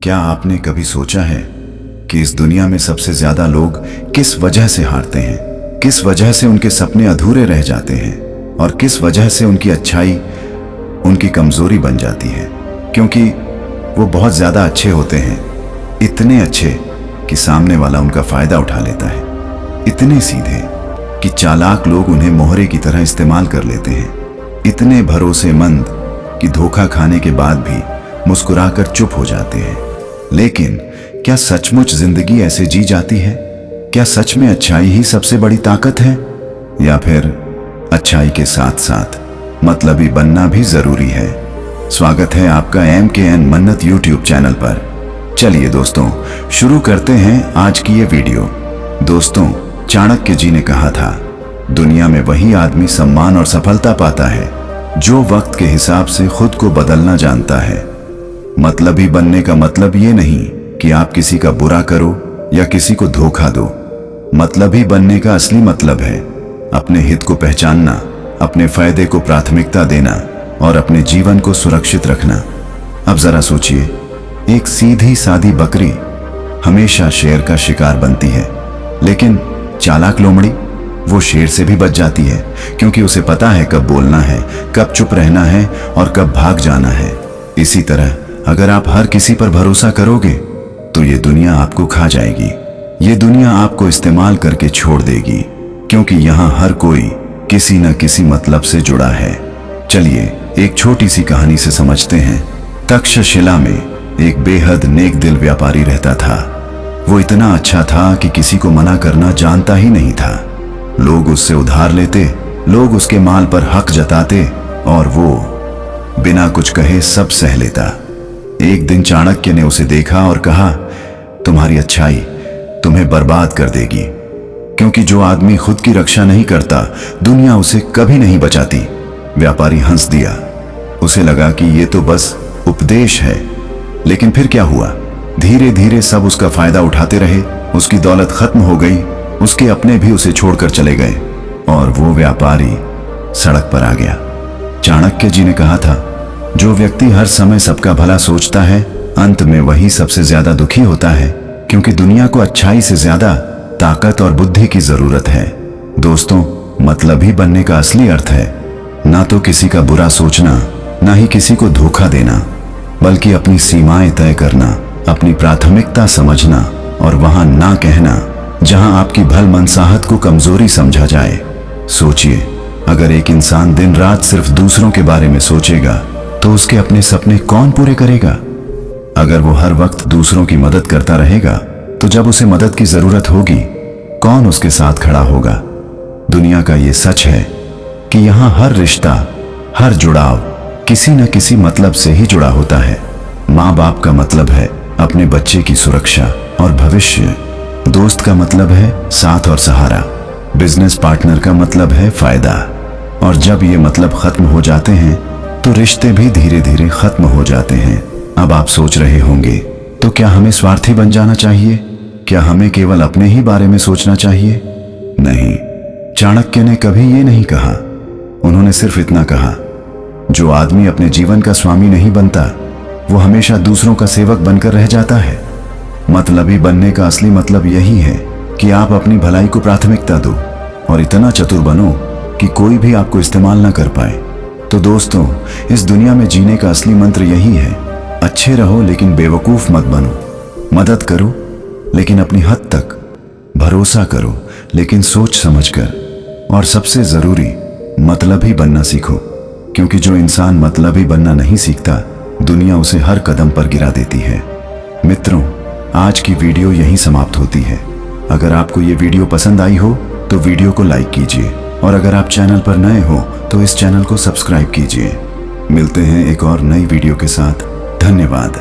क्या आपने कभी सोचा है कि इस दुनिया में सबसे ज्यादा लोग किस वजह से हारते हैं, किस वजह से उनके सपने अधूरे रह जाते हैं और किस वजह से उनकी अच्छाई उनकी कमजोरी बन जाती है? क्योंकि वो बहुत ज्यादा अच्छे होते हैं, इतने अच्छे कि सामने वाला उनका फायदा उठा लेता है, इतने सीधे कि चालाक लोग उन्हें मोहरे की तरह इस्तेमाल कर लेते हैं, इतने भरोसेमंद कि धोखा खाने के बाद भी मुस्कुराकर चुप हो जाते हैं। लेकिन क्या सचमुच जिंदगी ऐसे जी जाती है? क्या सच में अच्छाई ही सबसे बड़ी ताकत है, या फिर अच्छाई के साथ साथ मतलबी बनना भी जरूरी है? स्वागत है आपका MKN मन्नत YouTube चैनल पर। चलिए दोस्तों, शुरू करते हैं आज की ये वीडियो। दोस्तों, चाणक्य जी ने कहा था, दुनिया में वही आदमी सम्मान और सफलता पाता है जो वक्त के हिसाब से खुद को बदलना जानता है। मतलबी बनने का मतलब ये नहीं कि आप किसी का बुरा करो या किसी को धोखा दो। मतलबी बनने का असली मतलब है अपने हित को पहचानना, अपने फायदे को प्राथमिकता देना और अपने जीवन को सुरक्षित रखना। अब जरा सोचिए, एक सीधी सादी बकरी हमेशा शेर का शिकार बनती है, लेकिन चालाक लोमड़ी वो शेर से भी बच जाती है, क्योंकि उसे पता है कब बोलना है, कब चुप रहना है और कब भाग जाना है। इसी तरह अगर आप हर किसी पर भरोसा करोगे तो ये दुनिया आपको खा जाएगी, ये दुनिया आपको इस्तेमाल करके छोड़ देगी, क्योंकि यहाँ हर कोई किसी न किसी मतलब से जुड़ा है। चलिए एक छोटी सी कहानी से समझते हैं। तक्षशिला में एक बेहद नेक दिल व्यापारी रहता था। वो इतना अच्छा था कि किसी को मना करना जानता ही नहीं था। लोग उससे उधार लेते, लोग उसके माल पर हक जताते और वो बिना कुछ कहे सब सह लेता। एक दिन चाणक्य ने उसे देखा और कहा, तुम्हारी अच्छाई तुम्हें बर्बाद कर देगी, क्योंकि जो आदमी खुद की रक्षा नहीं करता दुनिया उसे कभी नहीं बचाती। व्यापारी हंस दिया। उसे लगा कि ये तो बस उपदेश है, लेकिन फिर क्या हुआ? धीरे धीरे सब उसका फायदा उठाते रहे, उसकी दौलत खत्म हो गई, उसके अपने भी उसे छोड़कर चले गए और वो व्यापारी सड़क पर आ गया। चाणक्य जी ने कहा था, जो व्यक्ति हर समय सबका भला सोचता है अंत में वही सबसे ज्यादा दुखी होता है, क्योंकि दुनिया को अच्छाई से ज्यादा ताकत और बुद्धि की जरूरत है। दोस्तों, मतलबी बनने का असली अर्थ है ना तो किसी का बुरा सोचना, ना ही किसी को धोखा देना, बल्कि अपनी सीमाएं तय करना, अपनी प्राथमिकता समझना और वहां ना कहना जहां आपकी भल मनसाहत को कमजोरी समझा जाए। सोचिए, अगर एक इंसान दिन रात सिर्फ दूसरों के बारे में सोचेगा तो उसके अपने सपने कौन पूरे करेगा? अगर वो हर वक्त दूसरों की मदद करता रहेगा तो जब उसे मदद की जरूरत होगी कौन उसके साथ खड़ा होगा? दुनिया का ये सच है कि यहाँ हर रिश्ता, हर जुड़ाव किसी न किसी मतलब से ही जुड़ा होता है। माँ बाप का मतलब है अपने बच्चे की सुरक्षा और भविष्य, दोस्त का मतलब है साथ और सहारा, बिजनेस पार्टनर का मतलब है फायदा। और जब ये मतलब खत्म हो जाते हैं तो रिश्ते भी धीरे धीरे खत्म हो जाते हैं। अब आप सोच रहे होंगे, तो क्या हमें स्वार्थी बन जाना चाहिए? क्या हमें केवल अपने ही बारे में सोचना चाहिए? नहीं, चाणक्य ने कभी ये नहीं कहा। उन्होंने सिर्फ इतना कहा, जो आदमी अपने जीवन का स्वामी नहीं बनता वो हमेशा दूसरों का सेवक बनकर रह जाता है। मतलबी बनने का असली मतलब यही है कि आप अपनी भलाई को प्राथमिकता दो और इतना चतुर बनो कि कोई भी आपको इस्तेमाल ना कर पाए। तो दोस्तों, इस दुनिया में जीने का असली मंत्र यही है, अच्छे रहो लेकिन बेवकूफ मत बनो, मदद करो लेकिन अपनी हद तक, भरोसा करो लेकिन सोच समझकर, और सबसे जरूरी मतलबी बनना सीखो, क्योंकि जो इंसान मतलबी बनना नहीं सीखता दुनिया उसे हर कदम पर गिरा देती है। मित्रों, आज की वीडियो यहीं समाप्त होती है। अगर आपको ये वीडियो पसंद आई हो तो वीडियो को लाइक कीजिए, और अगर आप चैनल पर नए हो तो इस चैनल को सब्सक्राइब कीजिए। मिलते हैं एक और नई वीडियो के साथ। धन्यवाद।